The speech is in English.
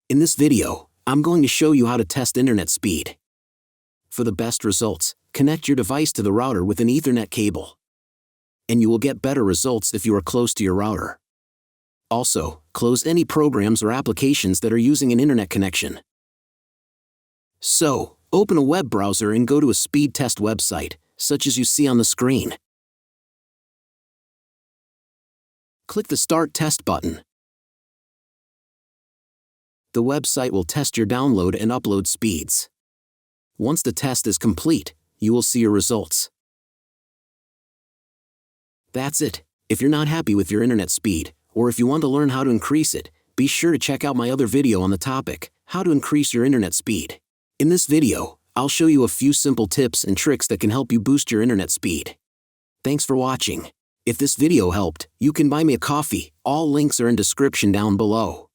In this video, I'm going to show you how to test internet speed. For the best results, connect your device to the router with an Ethernet cable. And you will get better results if you are close to your router. Also, close any programs or applications that are using an internet connection. So, open a web browser and go to a Speedtest website, such as you see on the screen. Click the Start Test button. The website will test your download and upload speeds. Once the test is complete, you will see your results. That's it. If you're not happy with your internet speed, or if you want to learn how to increase it, be sure to check out my other video on the topic, how to increase your internet speed. In this video, I'll show you a few simple tips and tricks that can help you boost your internet speed. Thanks for watching. If this video helped, you can buy me a coffee. All links are in description down below.